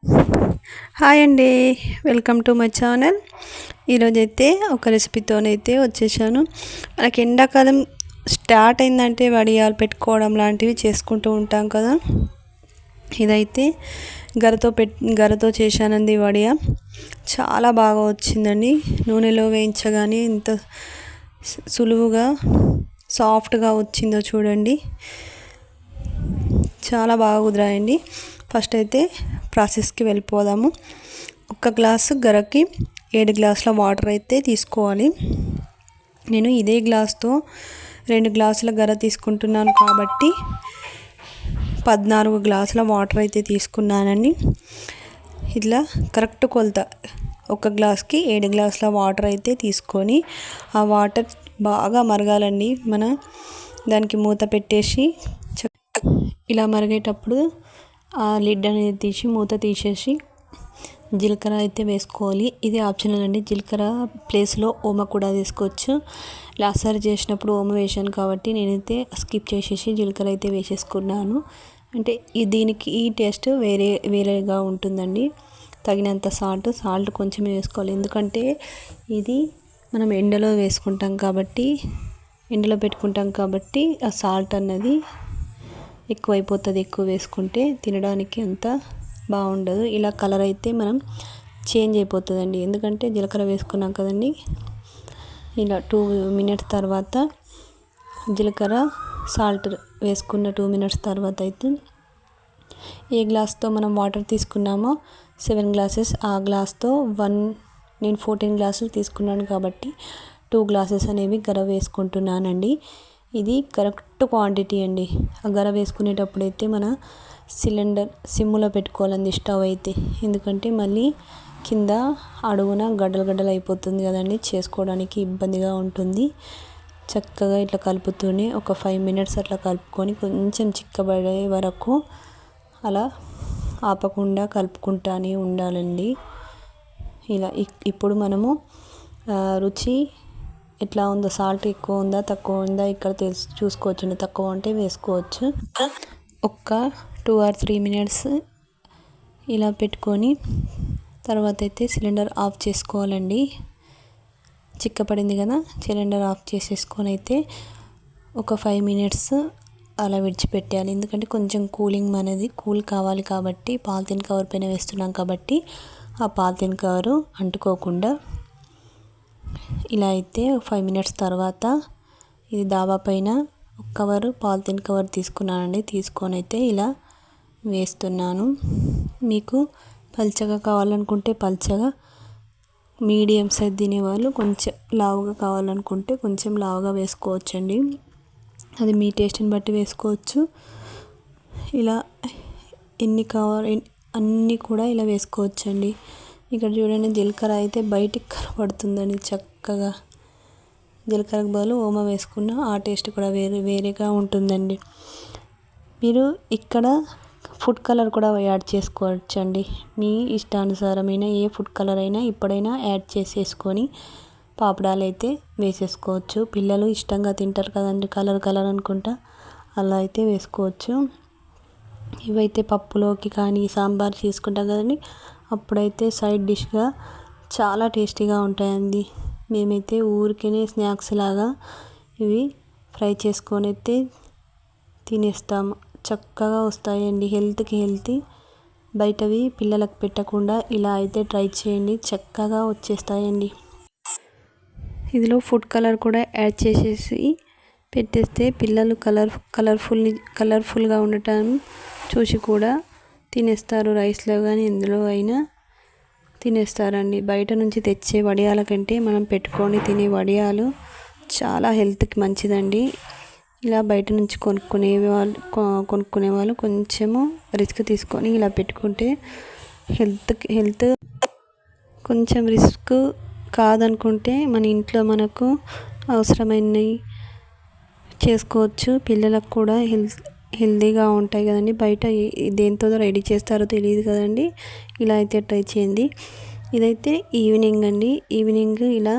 Hi అండి, welcome to my channel. ఈరోజైతే ఒక రెసిపీతోనైతే వచ్చేసాను. మనకి ఎండాకాలం స్టార్ట్ అయిందంటే వడియాలు పెట్టుకోవడం లాంటివి చేసుకుంటూ ఉంటాం కదా. ఇదైతే గరతో చేశానండి. వడియా చాలా బాగా వచ్చిందండి. నూనెలో వేయించగానే ఎంత సులువుగా సాఫ్ట్గా వచ్చిందో చూడండి. చాలా బాగా కుదిరాయండి. ఫస్ట్ అయితే ప్రాసెస్కి వెళ్ళిపోదాము. ఒక గ్లాసు గరకి 7 గ్లాసుల వాటర్ అయితే తీసుకోవాలి. నేను ఇదే గ్లాస్తో 2 గ్లాసుల గర తీసుకుంటున్నాను కాబట్టి 14 గ్లాసుల వాటర్ అయితే తీసుకున్నానండి. ఇట్లా కరెక్ట్ కొలత, ఒక గ్లాస్కి 7 గ్లాసుల వాటర్ అయితే తీసుకొని ఆ వాటర్ బాగా మరగాలండి. దానికి మూత పెట్టేసి ఇలా మరిగేటప్పుడు ఆ లిడ్ అనేది తీసి మూత తీసేసి జీలకర్ర అయితే వేసుకోవాలి. ఇది ఆప్షనల్ అండి. జీలకర్ర ప్లేస్లో ఓమ కూడా వేసుకోవచ్చు. లాస్ట్ సారి చేసినప్పుడు ఓమ వేసాను కాబట్టి నేనైతే స్కిప్ చేసేసి జీలకర్ర అయితే వేసేసుకున్నాను. అంటే దీనికి ఈ టేస్ట్ వేరేగా ఉంటుందండి. తగినంత సాల్ట్ కొంచెమే వేసుకోవాలి. ఎందుకంటే ఇది మనం ఎండలో పెట్టుకుంటాం కాబట్టి ఆ సాల్ట్ అన్నది ఎక్కువైపోతుంది. ఎక్కువ వేసుకుంటే తినడానికి అంత బాగుండదు. ఇలా కలర్ అయితే మనం చేంజ్ అయిపోతుందండి. ఎందుకంటే జీలకర్ర వేసుకున్నాం కదండి. ఇలా 2 మినిట్స్ తర్వాత జీలకర్ర సాల్ట్ వేసుకున్న 2 మినిట్స్ తర్వాత అయితే ఏ గ్లాస్తో మనం వాటర్ తీసుకున్నామో 7 గ్లాసెస్, ఆ గ్లాస్తో నేను 14 గ్లాసులు తీసుకున్నాను కాబట్టి 2 గ్లాసెస్ అనేవి గర వేసుకుంటున్నానండి. ఇది కరెక్ట్ క్వాంటిటీ అండి. ఆ గర వేసుకునేటప్పుడు అయితే మన సిలిండర్ సిమ్లో పెట్టుకోవాలండి స్టవ్ అయితే. ఎందుకంటే మళ్ళీ కింద అడుగున గడ్డలు అయిపోతుంది కదండి, చేసుకోవడానికి ఇబ్బందిగా ఉంటుంది. చక్కగా ఇట్లా కలుపుతూనే ఒక 5 మినిట్స్ అట్లా కలుపుకొని కొంచెం చిక్కబడే వరకు అలా ఆపకుండా కలుపుకుంటానే ఉండాలండి. ఇలా ఇప్పుడు మనము రుచి ఎట్లా ఉందో, సాల్ట్ ఎక్కువ ఉందా తక్కువ ఉందా ఇక్కడ చూసుకోవచ్చు. తక్కువ ఉంటే వేసుకోవచ్చు. ఒక్క 2 or 3 మినిట్స్ ఇలా పెట్టుకొని తర్వాత అయితే సిలిండర్ ఆఫ్ చేసుకోవాలండి. చిక్కపడింది కదా, సిలిండర్ ఆఫ్ చేసేసుకొని అయితే ఒక 5 మినిట్స్ అలా విడిచిపెట్టాలి. ఎందుకంటే కొంచెం కూల్ కావాలి కాబట్టి పాలిథిన్ కవర్ పైన వేస్తున్నాం కాబట్టి ఆ పాలిథిన్ కవరు అంటుకోకుండా ఇలా అయితే 5 మినిట్స్ తర్వాత ఇది దాబా పైన పాలిథిన్ కవర్ తీసుకున్నానండి. తీసుకొని అయితే ఇలా వేస్తున్నాను. మీకు పల్చగా కావాలనుకుంటే పల్చగా, మీడియం సైజ్ తినేవాళ్ళు కొంచెం లావుగా కావాలనుకుంటే కొంచెం లావుగా వేసుకోవచ్చండి. అది మీ టేస్ట్ని బట్టి వేసుకోవచ్చు. ఇలా ఎన్ని కావాలి అన్నీ కూడా ఇలా వేసుకోవచ్చండి. ఇక్కడ చూడండి, జీలకర్ర అయితే బయటికి కనబడుతుందండి. చక్కగా జీలకర్రకు బదులు ఓమ వేసుకున్న ఆ టేస్ట్ కూడా వేరేగా ఉంటుందండి. మీరు ఇక్కడ ఫుడ్ కలర్ కూడా యాడ్ చేసుకోవచ్చండి. మీ ఇష్టానుసారమైన ఏ ఫుడ్ కలర్ అయినా ఇప్పుడైనా యాడ్ చేసేసుకొని పాపడాలు అయితే వేసేసుకోవచ్చు. పిల్లలు ఇష్టంగా తింటారు కదండి, కలర్ అనుకుంటా. అలా అయితే వేసుకోవచ్చు. ఇవైతే పప్పులోకి కానీ సాంబార్ చేసుకుంటాం కదండి, అప్పుడైతే సైడ్ డిష్గా చాలా టేస్టీగా ఉంటాయండి. మేమైతే ఊరికే స్నాక్స్ లాగా ఇవి ఫ్రై చేసుకొని అయితే తినేస్తాము. చక్కగా వస్తాయండి, హెల్త్కి హెల్తీ. బయటవి పిల్లలకు పెట్టకుండా ఇలా అయితే ట్రై చేయండి, చక్కగా వచ్చేస్తాయండి. ఇందులో ఫుడ్ కలర్ కూడా యాడ్ చేసేసి పెట్టేస్తే పిల్లలు కలర్ఫుల్గా ఉండటం చూసి కూడా తినేస్తారు. రైస్లో కానీ ఎందులో అయినా తినేస్తారండి. బయట నుంచి తెచ్చే వడియాల కంటే మనం పెట్టుకొని తినే వడియాలు చాలా హెల్త్కి మంచిదండి. ఇలా బయట నుంచి కొనుక్కునే వాళ్ళు కొంచెము రిస్క్ తీసుకొని ఇలా పెట్టుకుంటే హెల్త్ కొంచెం రిస్క్ కాదనుకుంటే మన ఇంట్లో మనకు అవసరమైనవి చేసుకోవచ్చు. పిల్లలకు కూడా హెల్తీగా ఉంటాయి కదండి. బయట దేంతో రెడీ చేస్తారో తెలియదు కదండి. ఇలా అయితే ట్రై చేయండి. ఇదైతే ఈవినింగ్ అండి. ఈవినింగ్ ఇలా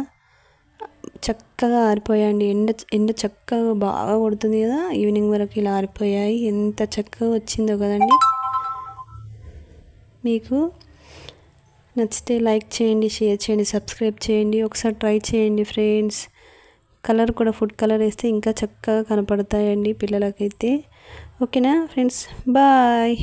చక్కగా ఆరిపోయాయండి. ఎండ చక్కగా బాగా కొడుతుంది కదా, ఈవినింగ్ వరకు ఇలా ఆరిపోయాయి. ఎంత చక్కగా వచ్చిందో కదండి. మీకు నచ్చితే లైక్ చేయండి, షేర్ చేయండి, సబ్స్క్రైబ్ చేయండి. ఒకసారి ట్రై చేయండి ఫ్రెండ్స్. కలర్ కూడా ఫుడ్ కలర్ వేస్తే ఇంకా చక్కగా కనపడతాయండి పిల్లలకైతే. ఓకేనా ఫ్రెండ్స్, బాయ్.